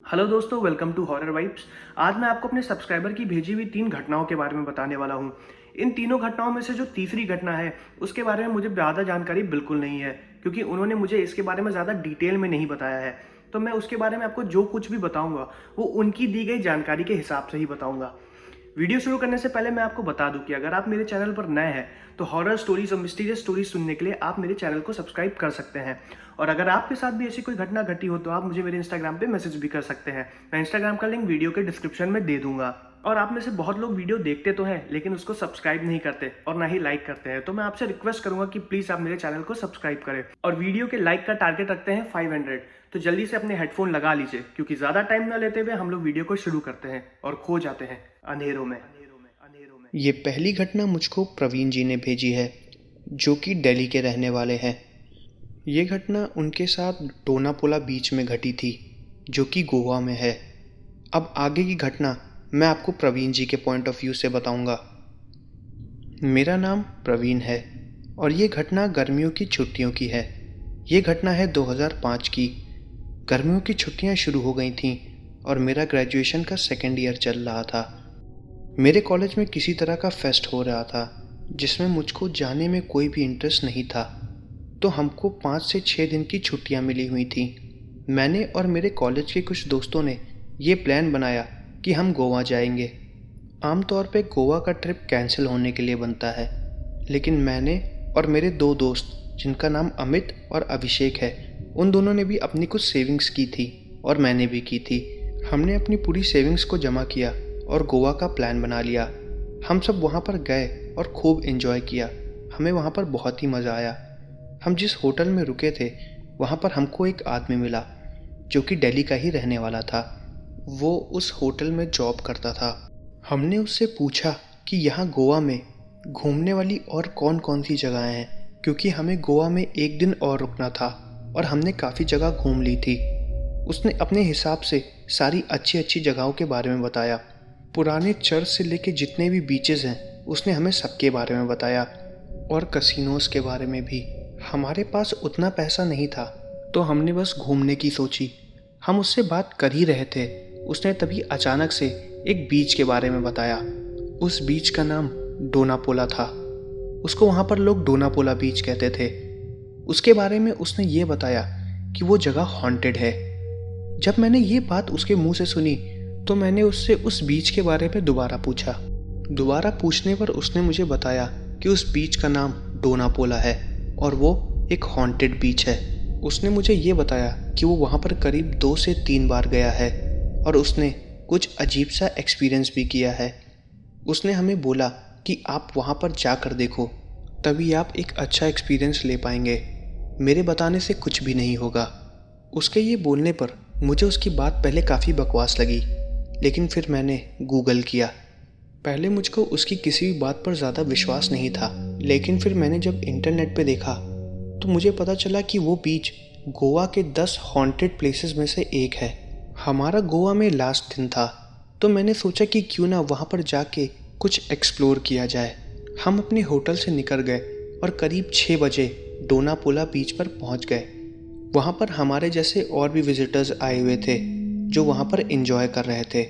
Hello दोस्तों, welcome to horror vibes. आज मैं आपको अपने सब्सक्राइबर की भेजी हुई 3 घटनाओं के बारे में बताने वाला हूँ। इन तीनों घटनाओं में से जो तीसरी घटना है उसके बारे में मुझे ज़्यादा जानकारी बिल्कुल नहीं है, क्योंकि उन्होंने मुझे इसके बारे में ज़्यादा डिटेल में नहीं बताया है। तो मैं उसके बारे में आपको जो कुछ भी बताऊँगा वो उनकी दी गई जानकारी के हिसाब से ही बताऊँगा। वीडियो शुरू करने से पहले मैं आपको बता दूं कि अगर आप मेरे चैनल पर नए हैं तो हॉरर स्टोरीज और मिस्टीरियस स्टोरीज सुनने के लिए आप मेरे चैनल को सब्सक्राइब कर सकते हैं। और अगर आपके साथ भी ऐसी कोई घटना घटी हो तो आप मुझे मेरे इंस्टाग्राम पे मैसेज भी कर सकते हैं। मैं इंस्टाग्राम का लिंक वीडियो के डिस्क्रिप्शन में दे दूंगा। और आप में से बहुत लोग वीडियो देखते तो हैं लेकिन उसको सब्सक्राइब नहीं करते और ना ही लाइक करते हैं, तो मैं आपसे रिक्वेस्ट करूंगा कि प्लीज़ आप मेरे चैनल को सब्सक्राइब करें। और वीडियो के लाइक का टारगेट रखते हैं 500, तो जल्दी से अपने हेडफोन लगा लीजिए, क्योंकि ज़्यादा टाइम न लेते हुए हम लोग वीडियो को शुरू करते हैं और खो जाते हैं अंधेरों में। ये पहली घटना मुझको प्रवीण जी ने भेजी है, जो कि दिल्ली के रहने वाले हैं। ये घटना उनके साथ डोनापोला बीच में घटी थी, जो कि गोवा में है। अब आगे की घटना मैं आपको प्रवीण जी के पॉइंट ऑफ व्यू से बताऊंगा। मेरा नाम प्रवीण है और ये घटना गर्मियों की छुट्टियों की है। ये घटना है 2005 की। गर्मियों की छुट्टियां शुरू हो गई थीं और मेरा ग्रेजुएशन का सेकेंड ईयर चल रहा था। मेरे कॉलेज में किसी तरह का फेस्ट हो रहा था जिसमें मुझको जाने में कोई भी इंटरेस्ट नहीं था, तो हमको 5 से 6 दिन की छुट्टियां मिली हुई थी। मैंने और मेरे कॉलेज के कुछ दोस्तों ने ये प्लान बनाया कि हम गोवा जाएंगे। आमतौर पे गोवा का ट्रिप कैंसिल होने के लिए बनता है, लेकिन मैंने और मेरे 2 दोस्त, जिनका नाम अमित और अभिषेक है, उन दोनों ने भी अपनी कुछ सेविंग्स की थी और मैंने भी की थी। हमने अपनी पूरी सेविंग्स को जमा किया और गोवा का प्लान बना लिया। हम सब वहाँ पर गए और खूब एंजॉय किया। हमें वहाँ पर बहुत ही मज़ा आया। हम जिस होटल में रुके थे वहाँ पर हमको एक आदमी मिला जो कि दिल्ली का ही रहने वाला था। वो उस होटल में जॉब करता था। हमने उससे पूछा कि यहाँ गोवा में घूमने वाली और कौन कौन सी जगहें हैं, क्योंकि हमें गोवा में एक दिन और रुकना था और हमने काफ़ी जगह घूम ली थी। उसने अपने हिसाब से सारी अच्छी अच्छी जगहों के बारे में बताया। पुराने चर्च से लेके जितने भी बीचेस हैं उसने हमें सबके बारे में बताया, और कसिनोज के बारे में भी। हमारे पास उतना पैसा नहीं था तो हमने बस घूमने की सोची। हम उससे बात कर ही रहे थे, उसने तभी अचानक से एक बीच के बारे में बताया। उस बीच का नाम डोनापोला था। उसको वहाँ पर लोग डोनापोला बीच कहते थे। उसके बारे में उसने ये बताया कि वो जगह हॉन्टेड है। जब मैंने ये बात उसके मुंह से सुनी तो मैंने उससे उस बीच के बारे में दोबारा पूछा। दोबारा पूछने पर उसने मुझे बताया कि उस बीच का नाम डोनापोला है और वो एक हॉन्टेड बीच है। उसने मुझे ये बताया कि वो वहाँ पर करीब 2 से 3 बार गया है और उसने कुछ अजीब सा एक्सपीरियंस भी किया है। उसने हमें बोला कि आप वहाँ पर जाकर देखो, तभी आप एक अच्छा एक्सपीरियंस ले पाएंगे। मेरे बताने से कुछ भी नहीं होगा। उसके ये बोलने पर मुझे उसकी बात पहले काफ़ी बकवास लगी, लेकिन फिर मैंने गूगल किया। पहले मुझको उसकी किसी भी बात पर ज़्यादा विश्वास नहीं था, लेकिन फिर मैंने जब इंटरनेट पे देखा तो मुझे पता चला कि वो बीच गोवा के 10 हॉन्टेड प्लेसेस में से एक है। हमारा गोवा में लास्ट दिन था, तो मैंने सोचा कि क्यों ना वहाँ पर जाके कुछ एक्सप्लोर किया जाए। हम अपने होटल से निकल गए और करीब 6 बजे डोनापोला बीच पर पहुँच गए। वहाँ पर हमारे जैसे और भी विजिटर्स आए हुए थे जो वहाँ पर एंजॉय कर रहे थे।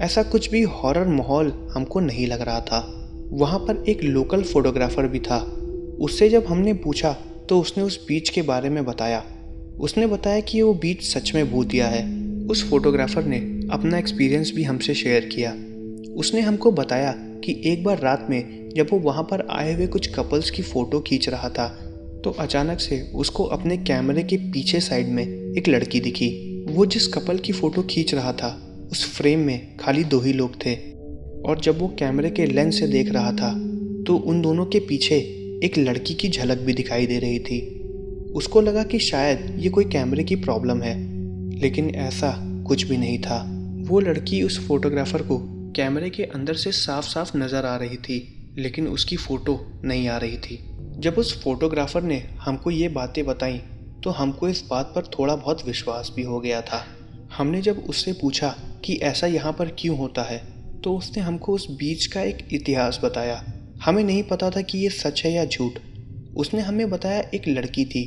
ऐसा कुछ भी हॉरर माहौल हमको नहीं लग रहा था। वहाँ पर एक लोकल फोटोग्राफर भी था। उससे जब हमने पूछा तो उसने उस बीच के बारे में बताया। उसने बताया कि वो बीच सच में भूतिया है। उस फोटोग्राफर ने अपना एक्सपीरियंस भी हमसे शेयर किया। उसने हमको बताया कि एक बार रात में जब वो वहाँ पर आए हुए कुछ कपल्स की फ़ोटो खींच रहा था तो अचानक से उसको अपने कैमरे के पीछे साइड में एक लड़की दिखी। वो जिस कपल की फ़ोटो खींच रहा था उस फ्रेम में खाली 2 ही लोग थे, और जब वो कैमरे के लेंस से देख रहा था तो उन दोनों के पीछे एक लड़की की झलक भी दिखाई दे रही थी। उसको लगा कि शायद ये कोई कैमरे की प्रॉब्लम है, लेकिन ऐसा कुछ भी नहीं था। वो लड़की उस फोटोग्राफर को कैमरे के अंदर से साफ साफ नज़र आ रही थी, लेकिन उसकी फ़ोटो नहीं आ रही थी। जब उस फोटोग्राफर ने हमको ये बातें बताई तो हमको इस बात पर थोड़ा बहुत विश्वास भी हो गया था। हमने जब उससे पूछा कि ऐसा यहाँ पर क्यों होता है तो उसने हमको उस बीच का एक इतिहास बताया। हमें नहीं पता था कि ये सच है या झूठ। उसने हमें बताया एक लड़की थी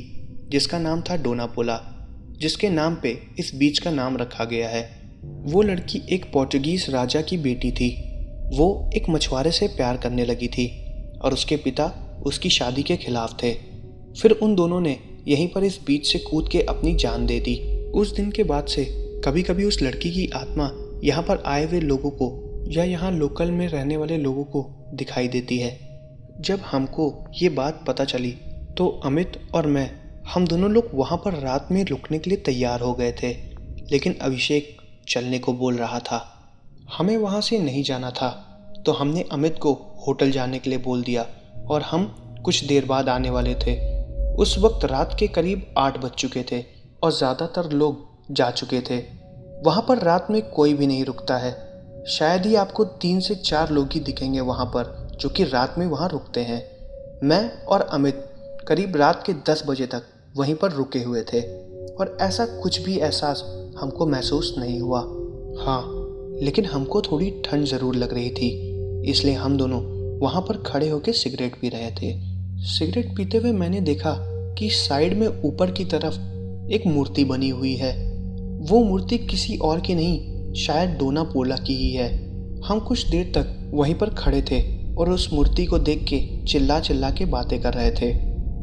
जिसका नाम था डोनापोला, जिसके नाम पे इस बीच का नाम रखा गया है। वो लड़की एक पोर्चुगीज राजा की बेटी थी। वो एक मछुआरे से प्यार करने लगी थी और उसके पिता उसकी शादी के खिलाफ थे। फिर उन दोनों ने यहीं पर इस बीच से कूद के अपनी जान दे दी। उस दिन के बाद से कभी कभी उस लड़की की आत्मा यहाँ पर आए हुए लोगों को या यहाँ लोकल में रहने वाले लोगों को दिखाई देती है। जब हमको ये बात पता चली तो अमित और मैं, हम दोनों लोग वहाँ पर रात में रुकने के लिए तैयार हो गए थे, लेकिन अभिषेक चलने को बोल रहा था। हमें वहाँ से नहीं जाना था, तो हमने अमित को होटल जाने के लिए बोल दिया और हम कुछ देर बाद आने वाले थे। उस वक्त रात के करीब 8 बज चुके थे और ज़्यादातर लोग जा चुके थे। वहाँ पर रात में कोई भी नहीं रुकता है। शायद ही आपको 3 से 4 लोग ही दिखेंगे वहाँ पर जो कि रात में वहाँ रुकते हैं। मैं और अमित करीब रात के 10 बजे तक वहीं पर रुके हुए थे और ऐसा कुछ भी एहसास हमको महसूस नहीं हुआ। हाँ, लेकिन हमको थोड़ी ठंड ज़रूर लग रही थी, इसलिए हम दोनों वहाँ पर खड़े होकर सिगरेट पी रहे थे। सिगरेट पीते हुए मैंने देखा कि साइड में ऊपर की तरफ एक मूर्ति बनी हुई है। वो मूर्ति किसी और की नहीं, शायद डोना पोला की ही है। हम कुछ देर तक वहीं पर खड़े थे और उस मूर्ति को देख के चिल्ला चिल्ला के बातें कर रहे थे।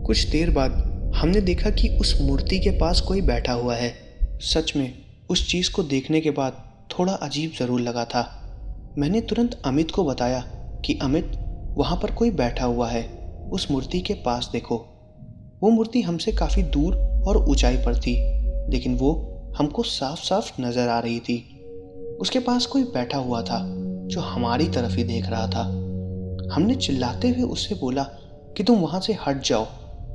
कुछ देर बाद हमने देखा कि उस मूर्ति के पास कोई बैठा हुआ है। सच में उस चीज़ को देखने के बाद थोड़ा अजीब ज़रूर लगा था। मैंने तुरंत अमित को बताया कि अमित, वहाँ पर कोई बैठा हुआ है, उस मूर्ति के पास देखो। वो मूर्ति हमसे काफ़ी दूर और ऊंचाई पर थी, लेकिन वो हमको साफ साफ नज़र आ रही थी। उसके पास कोई बैठा हुआ था जो हमारी तरफ ही देख रहा था। हमने चिल्लाते हुए उससे बोला कि तुम वहाँ से हट जाओ,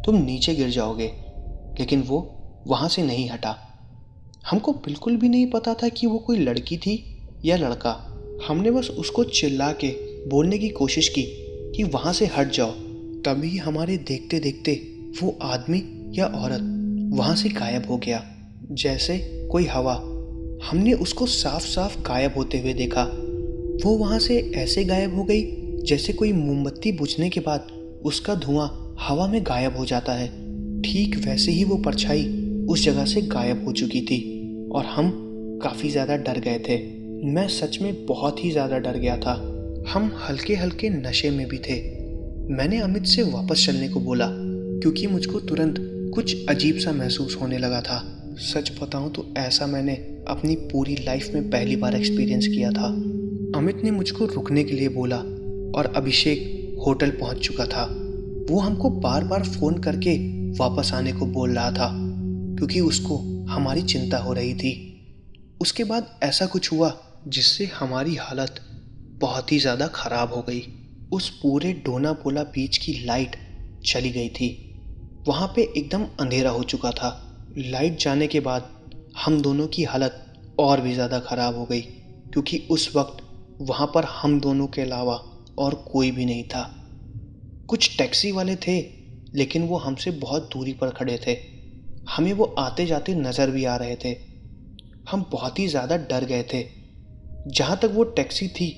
तुम नीचे गिर जाओगे, लेकिन वो वहाँ से नहीं हटा। हमको बिल्कुल भी नहीं पता था कि वो कोई लड़की थी या लड़का। हमने बस उसको चिल्ला के बोलने की कोशिश की कि वहाँ से हट जाओ। तभी हमारे देखते देखते वो आदमी या औरत वहाँ से गायब हो गया, जैसे कोई हवा। हमने उसको साफ साफ गायब होते हुए देखा। वो वहाँ से ऐसे गायब हो गई जैसे कोई मोमबत्ती बुझने के बाद उसका धुआं हवा में गायब हो जाता है। ठीक वैसे ही वो परछाई उस जगह से गायब हो चुकी थी और हम काफ़ी ज़्यादा डर गए थे। मैं सच में बहुत ही ज़्यादा डर गया था। हम हल्के हल्के नशे में भी थे। मैंने अमित से वापस चलने को बोला क्योंकि मुझको तुरंत कुछ अजीब सा महसूस होने लगा था। सच बताऊं तो ऐसा मैंने अपनी पूरी लाइफ में पहली बार एक्सपीरियंस किया था। अमित ने मुझको रुकने के लिए बोला और अभिषेक होटल पहुंच चुका था। वो हमको बार बार फ़ोन करके वापस आने को बोल रहा था क्योंकि उसको हमारी चिंता हो रही थी। उसके बाद ऐसा कुछ हुआ जिससे हमारी हालत बहुत ही ज़्यादा ख़राब हो गई। उस पूरे डोना पोला बीच की लाइट चली गई थी। वहाँ पे एकदम अंधेरा हो चुका था। लाइट जाने के बाद हम दोनों की हालत और भी ज़्यादा ख़राब हो गई क्योंकि उस वक्त वहाँ पर हम दोनों के अलावा और कोई भी नहीं था। कुछ टैक्सी वाले थे, लेकिन वो हमसे बहुत दूरी पर खड़े थे। हमें वो आते जाते नज़र भी आ रहे थे। हम बहुत ही ज़्यादा डर गए थे। जहाँ तक वो टैक्सी थी,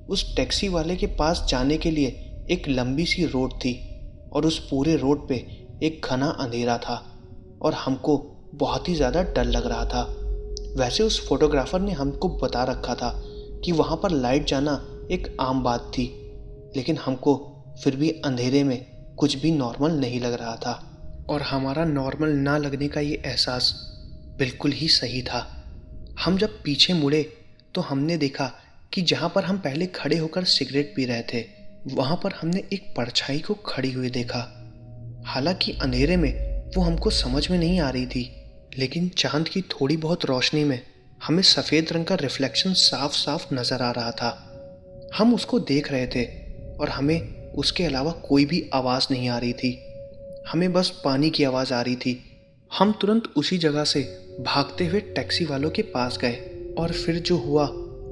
उस टैक्सी वाले के पास जाने के लिए एक लंबी सी रोड थी और उस पूरे रोड पे एक घना अंधेरा था और हमको बहुत ही ज़्यादा डर लग रहा था। वैसे उस फोटोग्राफर ने हमको बता रखा था कि वहाँ पर लाइट जाना एक आम बात थी, लेकिन हमको फिर भी अंधेरे में कुछ भी नॉर्मल नहीं लग रहा था और हमारा नॉर्मल ना लगने का ये एहसास बिल्कुल ही सही था। हम जब पीछे मुड़े तो हमने देखा कि जहाँ पर हम पहले खड़े होकर सिगरेट पी रहे थे, वहाँ पर हमने एक परछाई को खड़ी हुई देखा। हालांकि अंधेरे में वो हमको समझ में नहीं आ रही थी, लेकिन चांद की थोड़ी बहुत रोशनी में हमें सफ़ेद रंग का रिफ्लेक्शन साफ साफ नज़र आ रहा था। हम उसको देख रहे थे और हमें उसके अलावा कोई भी आवाज़ नहीं आ रही थी। हमें बस पानी की आवाज़ आ रही थी। हम तुरंत उसी जगह से भागते हुए टैक्सी वालों के पास गए और फिर जो हुआ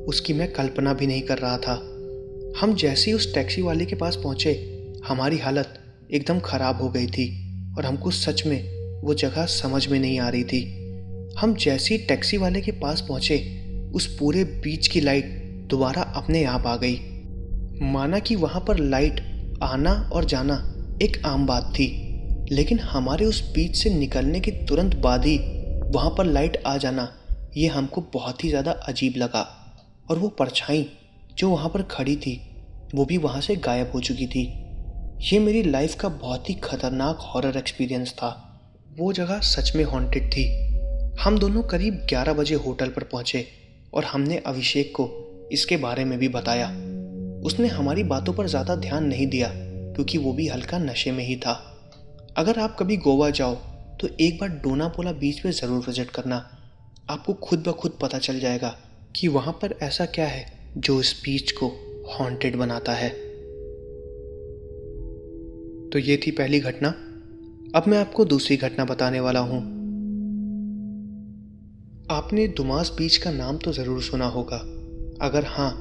उसकी मैं कल्पना भी नहीं कर रहा था। हम जैसे ही उस टैक्सी वाले के पास पहुँचे, हमारी हालत एकदम ख़राब हो गई थी और हमको सच में वो जगह समझ में नहीं आ रही थी। हम जैसे ही टैक्सी वाले के पास पहुँचे, उस पूरे बीच की लाइट दोबारा अपने आप आ गई। माना कि वहाँ पर लाइट आना और जाना एक आम बात थी, लेकिन हमारे उस बीच से निकलने के तुरंत बाद ही वहाँ पर लाइट आ जाना ये हमको बहुत ही ज़्यादा अजीब लगा। और वो परछाई जो वहाँ पर खड़ी थी वो भी वहाँ से गायब हो चुकी थी। ये मेरी लाइफ का बहुत ही खतरनाक हॉरर एक्सपीरियंस था। वो जगह सच में हॉन्टेड थी। हम दोनों करीब 11 बजे होटल पर पहुँचे और हमने अभिषेक को इसके बारे में भी बताया। उसने हमारी बातों पर ज़्यादा ध्यान नहीं दिया क्योंकि वो भी हल्का नशे में ही था। अगर आप कभी गोवा जाओ तो एक बार डोनापोला बीच पे ज़रूर विजिट करना। आपको खुद ब खुद पता चल जाएगा कि वहाँ पर ऐसा क्या है जो इस बीच को हॉन्टेड बनाता है। तो ये थी पहली घटना। अब मैं आपको दूसरी घटना बताने वाला हूँ। आपने दुमास बीच का नाम तो ज़रूर सुना होगा। अगर हाँ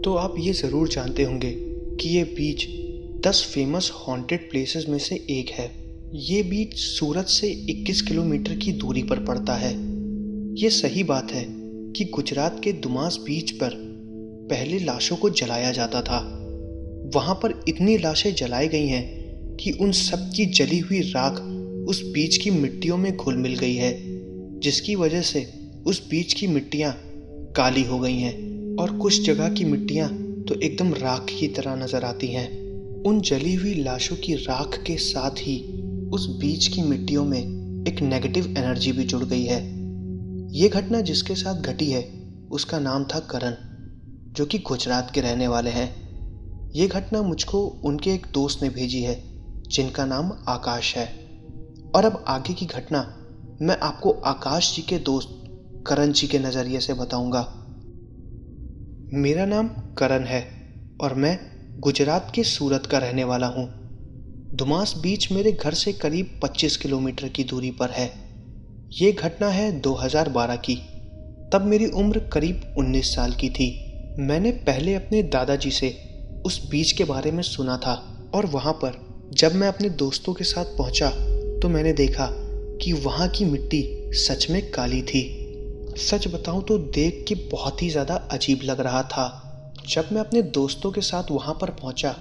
तो आप ये ज़रूर जानते होंगे कि ये बीच 10 फेमस हॉन्टेड प्लेसेस में से एक है। ये बीच सूरत से 21 किलोमीटर की दूरी पर पड़ता है। ये सही बात है कि गुजरात के दुमास बीच पर पहले लाशों को जलाया जाता था। वहाँ पर इतनी लाशें जलाई गई हैं कि उन सब की जली हुई राख उस बीच की मिट्टियों में घुल मिल गई है, जिसकी वजह से उस बीच की मिट्टियाँ काली हो गई हैं और कुछ जगह की मिट्टियाँ तो एकदम राख की तरह नजर आती हैं। उन जली हुई लाशों की राख के साथ ही उस बीच की मिट्टियों में एक नेगेटिव एनर्जी भी जुड़ गई है। ये घटना जिसके साथ घटी है उसका नाम था करण, जो कि गुजरात के रहने वाले हैं। ये घटना मुझको उनके एक दोस्त ने भेजी है जिनका नाम आकाश है। और अब आगे की घटना मैं आपको आकाश जी के दोस्त करण जी के नज़रिए से बताऊंगा। मेरा नाम करण है और मैं गुजरात के सूरत का रहने वाला हूँ। दुमास बीच मेरे घर से करीब 25 किलोमीटर की दूरी पर है। ये घटना है 2012 की। तब मेरी उम्र करीब 19 साल की थी। मैंने पहले अपने दादाजी से उस बीच के बारे में सुना था और वहाँ पर जब मैं अपने दोस्तों के साथ पहुँचा तो मैंने देखा कि वहाँ की मिट्टी सच में काली थी। सच बताऊँ तो देख के बहुत ही ज़्यादा अजीब लग रहा था। जब मैं अपने दोस्तों के साथ वहाँ पर पहुँचा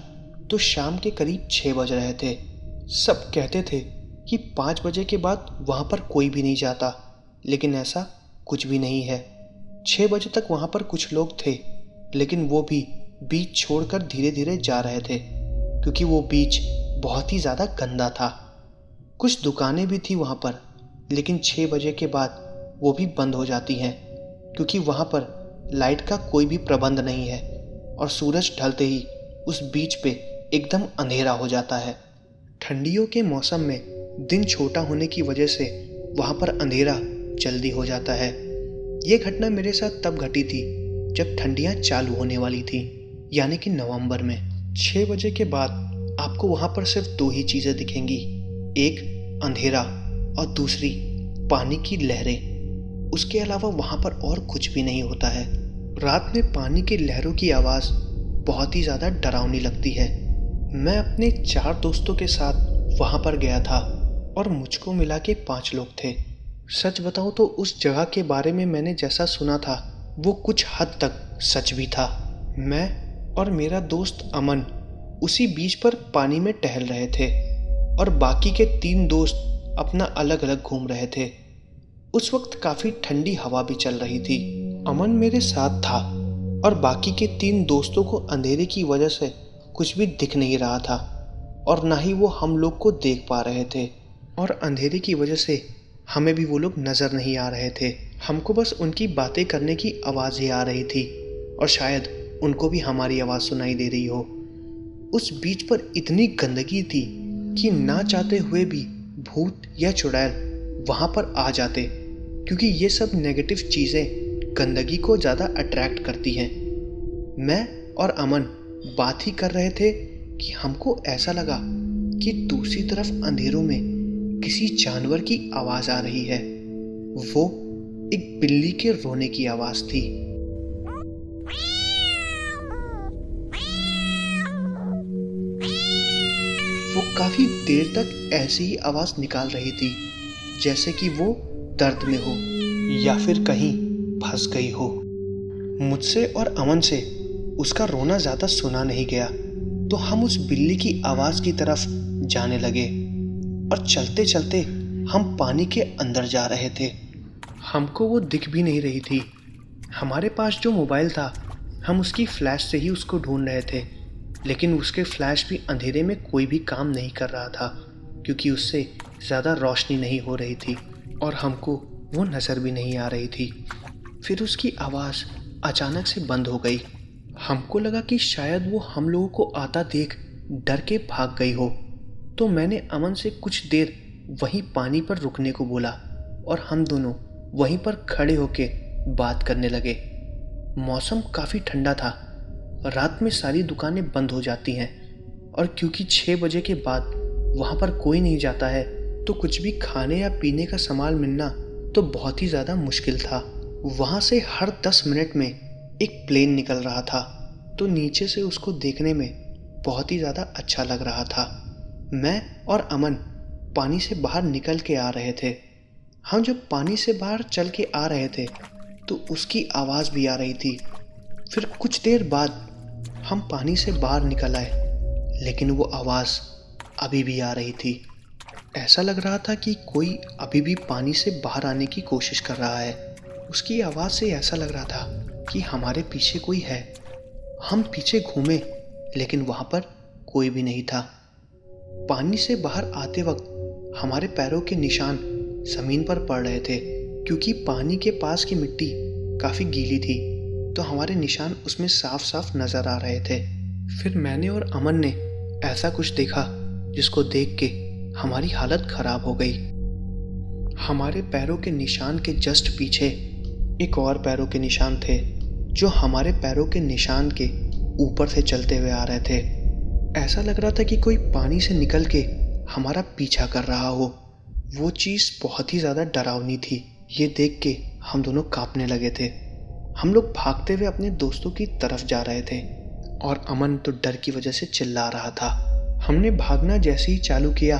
तो शाम के करीब 6 बज रहे थे। सब कहते थे कि 5 बजे के बाद वहाँ पर कोई भी नहीं जाता, लेकिन ऐसा कुछ भी नहीं है। 6 बजे तक वहाँ पर कुछ लोग थे, लेकिन वो भी बीच छोड़कर धीरे धीरे जा रहे थे क्योंकि वो बीच बहुत ही ज़्यादा गंदा था। कुछ दुकानें भी थी वहाँ पर, लेकिन 6 बजे के बाद वो भी बंद हो जाती हैं क्योंकि वहाँ पर लाइट का कोई भी प्रबंध नहीं है और सूरज ढलते ही उस बीच पे एकदम अंधेरा हो जाता है। ठंडियों के मौसम में दिन छोटा होने की वजह से वहाँ पर अंधेरा जल्दी हो जाता है। ये घटना मेरे साथ तब घटी थी जब ठंडियाँ चालू होने वाली थी, यानी कि नवंबर में। 6 बजे के बाद आपको वहाँ पर सिर्फ 2 ही चीज़ें दिखेंगी, एक अंधेरा और दूसरी पानी की लहरें। उसके अलावा वहाँ पर और कुछ भी नहीं होता है। रात में पानी की लहरों की आवाज़ बहुत ही ज़्यादा डरावनी लगती है। मैं अपने 4 दोस्तों के साथ वहाँ पर गया था और मुझको मिला के 5 लोग थे। सच बताऊँ तो उस जगह के बारे में मैंने जैसा सुना था वो कुछ हद तक सच भी था। मैं और मेरा दोस्त अमन उसी बीच पर पानी में टहल रहे थे और बाकी के 3 दोस्त अपना अलग अलग घूम रहे थे। उस वक्त काफ़ी ठंडी हवा भी चल रही थी। अमन मेरे साथ था और बाकी के 3 दोस्तों को अंधेरे की वजह से कुछ भी दिख नहीं रहा था और ना ही वो हम लोग को देख पा रहे थे, और अंधेरे की वजह से हमें भी वो लोग नज़र नहीं आ रहे थे। हमको बस उनकी बातें करने की आवाज़ ही आ रही थी और शायद उनको भी हमारी आवाज़ सुनाई दे रही हो। उस बीच पर इतनी गंदगी थी कि ना चाहते हुए भी भूत या चुड़ैल वहाँ पर आ जाते, क्योंकि ये सब नेगेटिव चीज़ें गंदगी को ज़्यादा अट्रैक्ट करती हैं। मैं और अमन बात ही कर रहे थे कि हमको ऐसा लगा कि दूसरी तरफ अंधेरों में किसी जानवर की आवाज़ आ रही है। वो एक बिल्ली के रोने की आवाज़ थी। वो काफ़ी देर तक ऐसी ही आवाज़ निकाल रही थी जैसे कि वो दर्द में हो या फिर कहीं फंस गई हो। मुझसे और अमन से उसका रोना ज़्यादा सुना नहीं गया, तो हम उस बिल्ली की आवाज़ की तरफ जाने लगे और चलते चलते हम पानी के अंदर जा रहे थे। हमको वो दिख भी नहीं रही थी। हमारे पास जो मोबाइल था, हम उसकी फ्लैश से ही उसको ढूंढ रहे थे, लेकिन उसके फ्लैश भी अंधेरे में कोई भी काम नहीं कर रहा था, क्योंकि उससे ज़्यादा रोशनी नहीं हो रही थी और हमको वो नज़र भी नहीं आ रही थी। फिर उसकी आवाज़ अचानक से बंद हो गई। हमको लगा कि शायद वो हम लोगों को आता देख डर के भाग गई हो, तो मैंने अमन से कुछ देर वहीं पानी पर रुकने को बोला और हम दोनों वहीं पर खड़े होके बात करने लगे। मौसम काफ़ी ठंडा था। रात में सारी दुकानें बंद हो जाती हैं और क्योंकि 6 बजे के बाद वहाँ पर कोई नहीं जाता है, तो कुछ भी खाने या पीने का सामान मिलना तो बहुत ही ज़्यादा मुश्किल था। वहाँ से हर 10 मिनट में एक प्लेन निकल रहा था, तो नीचे से उसको देखने में बहुत ही ज़्यादा अच्छा लग रहा था। मैं और अमन पानी से बाहर निकल के आ रहे थे। हम जब पानी से बाहर चल के आ रहे थे तो उसकी आवाज़ भी आ रही थी। फिर कुछ देर बाद हम पानी से बाहर निकल आए, लेकिन वो आवाज़ अभी भी आ रही थी। ऐसा लग रहा था कि कोई अभी भी पानी से बाहर आने की कोशिश कर रहा है। उसकी आवाज़ से ऐसा लग रहा था कि हमारे पीछे कोई है। हम पीछे घूमे, लेकिन वहाँ पर कोई भी नहीं था। पानी से बाहर आते वक्त हमारे पैरों के निशान ज़मीन पर पड़ रहे थे, क्योंकि पानी के पास की मिट्टी काफ़ी गीली थी, तो हमारे निशान उसमें साफ साफ नज़र आ रहे थे। फिर मैंने और अमन ने ऐसा कुछ देखा जिसको देख के हमारी हालत ख़राब हो गई। हमारे पैरों के निशान के जस्ट पीछे एक और पैरों के निशान थे, जो हमारे पैरों के निशान के ऊपर से चलते हुए आ रहे थे। ऐसा लग रहा था कि कोई पानी से निकल के हमारा पीछा कर रहा हो। वो चीज़ बहुत ही ज़्यादा डरावनी थी। ये देख के हम दोनों कांपने लगे थे। हम लोग भागते हुए अपने दोस्तों की तरफ जा रहे थे और अमन तो डर की वजह से चिल्ला रहा था। हमने भागना जैसे ही चालू किया,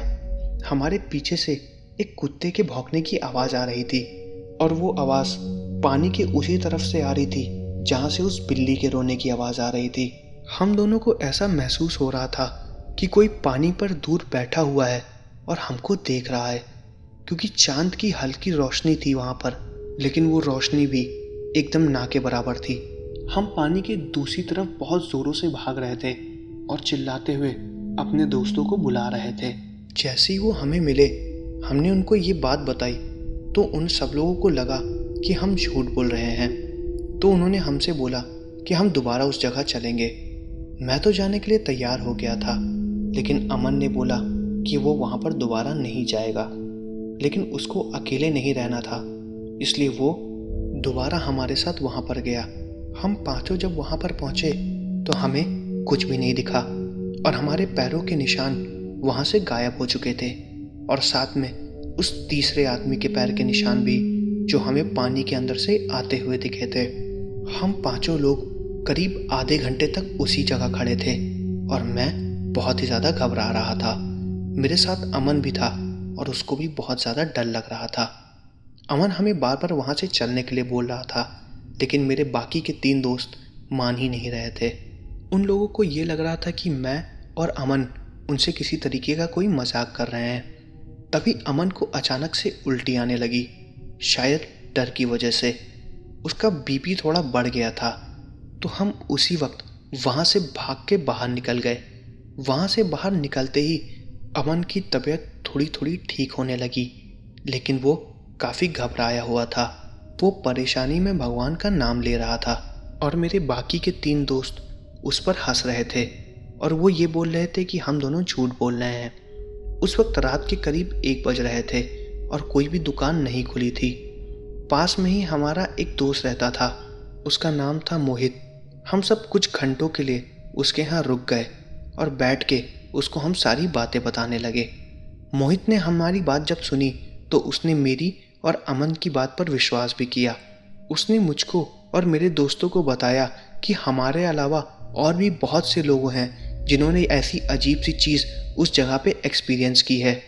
हमारे पीछे से एक कुत्ते के भौंकने की आवाज़ आ रही थी, और वो आवाज़ पानी के उसी तरफ से आ रही थी जहाँ से उस बिल्ली के रोने की आवाज़ आ रही थी। हम दोनों को ऐसा महसूस हो रहा था कि कोई पानी पर दूर बैठा हुआ है और हमको देख रहा है, क्योंकि चांद की हल्की रोशनी थी वहाँ पर, लेकिन वो रोशनी भी एकदम ना के बराबर थी। हम पानी के दूसरी तरफ बहुत ज़ोरों से भाग रहे थे और चिल्लाते हुए अपने दोस्तों को बुला रहे थे। जैसे ही वो हमें मिले, हमने उनको ये बात बताई तो उन सब लोगों को लगा कि हम झूठ बोल रहे हैं, तो उन्होंने हमसे बोला कि हम दोबारा उस जगह चलेंगे। मैं तो जाने के लिए तैयार हो गया था, लेकिन अमन ने बोला कि वो वहाँ पर दोबारा नहीं जाएगा, लेकिन उसको अकेले नहीं रहना था, इसलिए वो दोबारा हमारे साथ वहाँ पर गया। हम पांचों जब वहाँ पर पहुँचे तो हमें कुछ भी नहीं दिखा और हमारे पैरों के निशान वहाँ से गायब हो चुके थे, और साथ में उस तीसरे आदमी के पैर के निशान भी, जो हमें पानी के अंदर से आते हुए दिखे थे। हम पांचों लोग करीब आधे घंटे तक उसी जगह खड़े थे और मैं बहुत ही ज़्यादा घबरा रहा था। मेरे साथ अमन भी था और उसको भी बहुत ज़्यादा डर लग रहा था। अमन हमें बार बार वहाँ से चलने के लिए बोल रहा था, लेकिन मेरे बाकी के 3 दोस्त मान ही नहीं रहे थे। उन लोगों को ये लग रहा था कि मैं और अमन उनसे किसी तरीके का कोई मजाक कर रहे हैं। तभी अमन को अचानक से उल्टी आने लगी, शायद डर की वजह से। उसका बीपी थोड़ा बढ़ गया था, तो हम उसी वक्त वहाँ से भाग के बाहर निकल गए। वहाँ से बाहर निकलते ही अमन की तबीयत थोड़ी थोड़ी ठीक होने लगी, लेकिन वो काफ़ी घबराया हुआ था। वो परेशानी में भगवान का नाम ले रहा था और मेरे बाकी के 3 दोस्त उस पर हंस रहे थे और वो ये बोल रहे थे कि हम दोनों झूठ बोल रहे हैं। उस वक्त रात के करीब 1 बज रहे थे और कोई भी दुकान नहीं खुली थी। पास में ही हमारा एक दोस्त रहता था, उसका नाम था मोहित। हम सब कुछ घंटों के लिए उसके यहाँ रुक गए और बैठ के उसको हम सारी बातें बताने लगे। मोहित ने हमारी बात जब सुनी तो उसने मेरी और अमन की बात पर विश्वास भी किया। उसने मुझको और मेरे दोस्तों को बताया कि हमारे अलावा और भी बहुत से लोग हैं जिन्होंने ऐसी अजीब सी चीज़ उस जगह पे एक्सपीरियंस की है।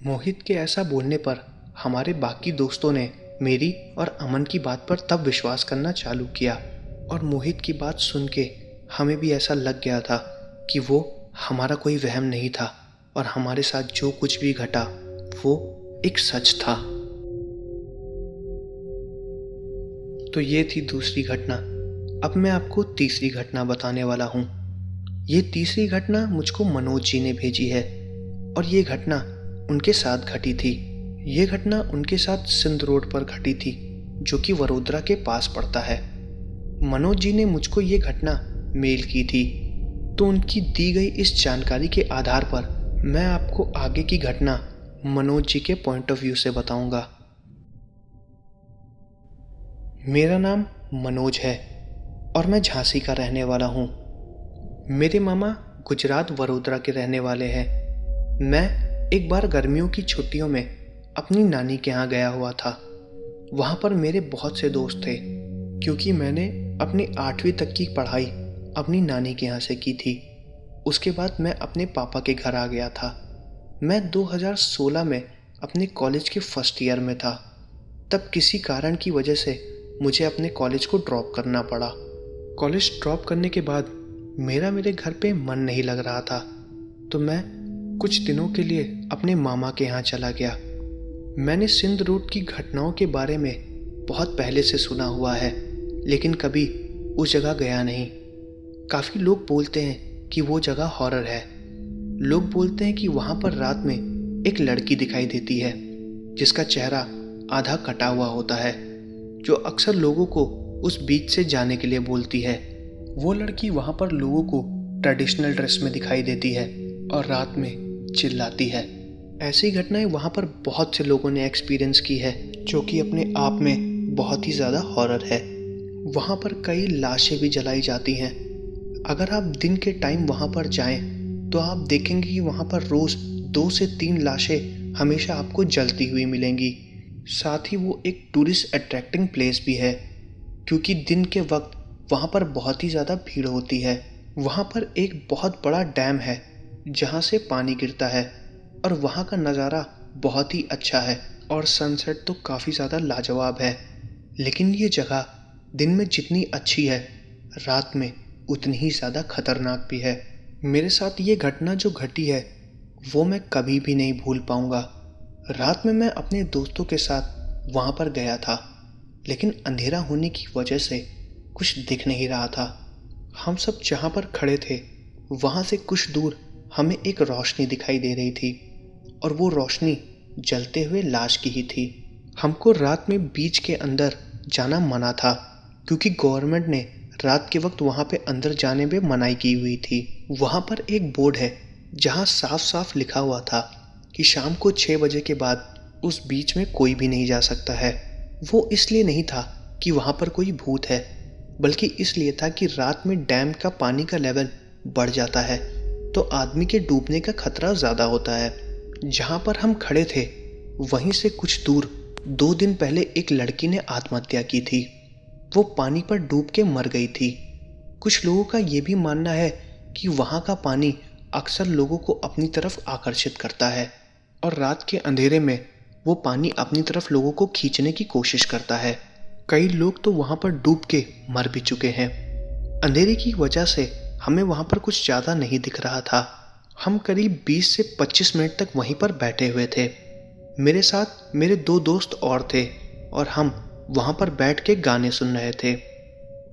मोहित के ऐसा बोलने पर हमारे बाकी दोस्तों ने मेरी और अमन की बात पर तब विश्वास करना चालू किया, और मोहित की बात सुन के हमें भी ऐसा लग गया था कि वो हमारा कोई वहम नहीं था और हमारे साथ जो कुछ भी घटा वो एक सच था। तो ये थी दूसरी घटना। अब मैं आपको तीसरी घटना बताने वाला हूँ। ये तीसरी घटना मुझको मनोज जी ने भेजी है और ये घटना उनके साथ घटी थी। ये घटना उनके साथ सिंध रोड पर घटी थी, जो कि वडोदरा के पास पड़ता है। मनोज जी ने मुझको ये घटना मेल की थी, तो उनकी दी गई इस जानकारी के आधार पर मैं आपको आगे की घटना मनोज जी के पॉइंट ऑफ व्यू से बताऊंगा। मेरा नाम मनोज है और मैं झांसी का रहने वाला हूँ। मेरे मामा गुजरात वडोदरा के रहने वाले हैं। मैं एक बार गर्मियों की छुट्टियों में अपनी नानी के यहाँ गया हुआ था। वहाँ पर मेरे बहुत से दोस्त थे, क्योंकि मैंने अपनी 8वीं तक की पढ़ाई अपनी नानी के यहाँ से की थी। उसके बाद मैं अपने पापा के घर आ गया था। मैं 2016 में अपने कॉलेज के फर्स्ट ईयर में था। तब किसी कारण की वजह से मुझे अपने कॉलेज को ड्रॉप करना पड़ा। कॉलेज ड्रॉप करने के बाद मेरे घर पे मन नहीं लग रहा था, तो मैं कुछ दिनों के लिए अपने मामा के यहाँ चला गया। मैंने सिंध रोड की घटनाओं के बारे में बहुत पहले से सुना हुआ है, लेकिन कभी उस जगह गया नहीं। काफ़ी लोग बोलते हैं कि वो जगह हॉरर है। लोग बोलते हैं कि वहाँ पर रात में एक लड़की दिखाई देती है, जिसका चेहरा आधा कटा हुआ होता है, जो अक्सर लोगों को उस बीच से जाने के लिए बोलती है। वो लड़की वहाँ पर लोगों को ट्रेडिशनल ड्रेस में दिखाई देती है और रात में चिल्लाती है। ऐसी घटनाएं वहाँ पर बहुत से लोगों ने एक्सपीरियंस की है, जो कि अपने आप में बहुत ही ज़्यादा हॉरर है। वहाँ पर कई लाशें भी जलाई जाती हैं। अगर आप दिन के टाइम वहाँ पर जाएं, तो आप देखेंगे कि वहाँ पर रोज़ 2 से 3 लाशें हमेशा आपको जलती हुई मिलेंगी। साथ ही वो एक टूरिस्ट अट्रैक्टिंग प्लेस भी है, क्योंकि दिन के वक्त वहाँ पर बहुत ही ज़्यादा भीड़ होती है। वहाँ पर एक बहुत बड़ा डैम है, जहाँ से पानी गिरता है और वहाँ का नज़ारा बहुत ही अच्छा है और सनसेट तो काफ़ी ज़्यादा लाजवाब है। लेकिन ये जगह दिन में जितनी अच्छी है, रात में उतनी ही ज़्यादा खतरनाक भी है। मेरे साथ ये घटना जो घटी है, वो मैं कभी भी नहीं भूल पाऊँगा। रात में मैं अपने दोस्तों के साथ वहाँ पर गया था, लेकिन अंधेरा होने की वजह से कुछ दिख नहीं रहा था। हम सब जहाँ पर खड़े थे, वहाँ से कुछ दूर हमें एक रोशनी दिखाई दे रही थी, और वो रोशनी जलते हुए लाश की ही थी। हमको रात में बीच के अंदर जाना मना था, क्योंकि गवर्नमेंट ने रात के वक्त वहाँ पे अंदर जाने में मनाही की हुई थी। वहाँ पर एक बोर्ड है, जहाँ साफ साफ लिखा हुआ था कि शाम को 6 बजे के बाद उस बीच में कोई भी नहीं जा सकता है। वो इसलिए नहीं था कि वहाँ पर कोई भूत है, बल्कि इसलिए था कि रात में डैम का पानी का लेवल बढ़ जाता है, तो आदमी के डूबने का खतरा ज़्यादा होता है। जहाँ पर हम खड़े थे, वहीं से कुछ दूर 2 दिन पहले एक लड़की ने आत्महत्या की थी। वो पानी पर डूब के मर गई थी। कुछ लोगों का ये भी मानना है कि वहाँ का पानी अक्सर लोगों को अपनी तरफ आकर्षित करता है, और रात के अंधेरे में वो पानी अपनी तरफ लोगों को खींचने की कोशिश करता है। कई लोग तो वहाँ पर डूब के मर भी चुके हैं। अंधेरे की वजह से हमें वहाँ पर कुछ ज़्यादा नहीं दिख रहा था। हम करीब 20 से 25 मिनट तक वहीं पर बैठे हुए थे। मेरे साथ मेरे 2 दोस्त और थे, और हम वहाँ पर बैठ के गाने सुन रहे थे।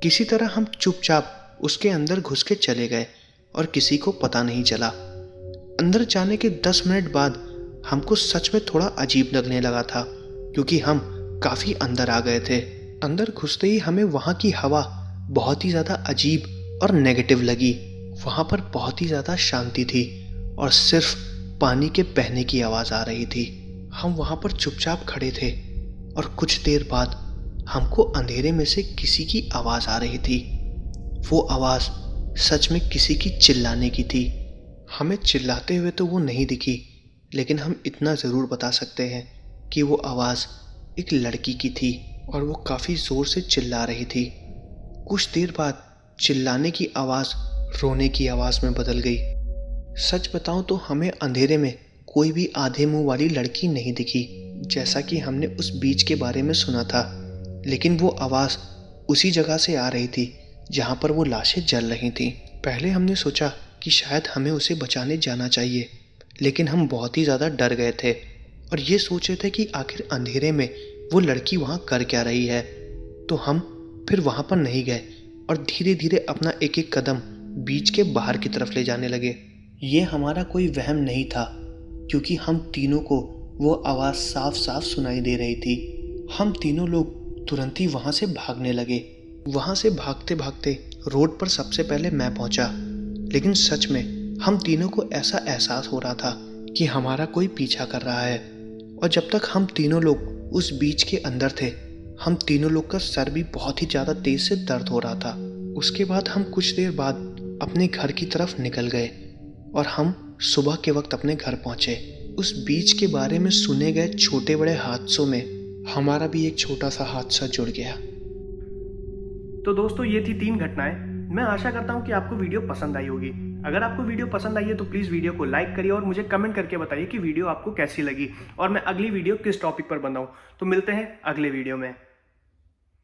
किसी तरह हम चुपचाप उसके अंदर घुस के चले गए और किसी को पता नहीं चला। अंदर जाने के 10 मिनट बाद हमको सच में थोड़ा अजीब लगने लगा था, क्योंकि हम काफ़ी अंदर आ गए थे। अंदर घुसते ही हमें वहाँ की हवा बहुत ही ज़्यादा अजीब और नेगेटिव लगी। वहाँ पर बहुत ही ज़्यादा शांति थी और सिर्फ पानी के बहने की आवाज़ आ रही थी। हम वहाँ पर चुपचाप खड़े थे, और कुछ देर बाद हमको अंधेरे में से किसी की आवाज़ आ रही थी। वो आवाज़ सच में किसी की चिल्लाने की थी। हमें चिल्लाते हुए तो वो नहीं दिखी, लेकिन हम इतना ज़रूर बता सकते हैं कि वो आवाज़ एक लड़की की थी, और वो काफ़ी ज़ोर से चिल्ला रही थी। कुछ देर बाद चिल्लाने की आवाज़ रोने की आवाज़ में बदल गई। सच बताऊं तो हमें अंधेरे में कोई भी आधे मुंह वाली लड़की नहीं दिखी, जैसा कि हमने उस बीच के बारे में सुना था, लेकिन वो आवाज़ उसी जगह से आ रही थी जहाँ पर वो लाशें जल रही थीं। पहले हमने सोचा कि शायद हमें उसे बचाने जाना चाहिए, लेकिन हम बहुत ही ज़्यादा डर गए थे और ये सोच रहे थे कि आखिर अंधेरे में वो लड़की वहाँ कर क्या रही है। तो हम फिर वहाँ पर नहीं गए और धीरे धीरे अपना एक एक कदम बीच के बाहर की तरफ ले जाने लगे। ये हमारा कोई वहम नहीं था, क्योंकि हम तीनों को वो आवाज़ साफ साफ सुनाई दे रही थी। हम तीनों लोग तुरंत ही वहाँ से भागने लगे। वहाँ से भागते भागते रोड पर सबसे पहले मैं पहुँचा, लेकिन सच में हम तीनों को ऐसा एहसास हो रहा था कि हमारा कोई पीछा कर रहा है। और जब तक हम तीनों लोग उस बीच के अंदर थे, हम तीनों लोग का सर भी बहुत ही ज़्यादा तेज से दर्द हो रहा था। उसके बाद हम कुछ देर बाद अपने घर की तरफ निकल गए और हम सुबह के वक्त अपने घर पहुँचे। उस बीच के बारे में सुने गए छोटे बड़े हादसों में हमारा भी एक छोटा सा हादसा जुड़ गया। तो दोस्तों, ये थी 3 घटनाएं। मैं आशा करता हूँ कि आपको वीडियो पसंद आई होगी। अगर आपको वीडियो पसंद आई है तो प्लीज़ वीडियो को लाइक करिए और मुझे कमेंट करके बताइए कि वीडियो आपको कैसी लगी और मैं अगली वीडियो किस टॉपिक पर बनाऊँ। तो मिलते हैं अगले वीडियो में।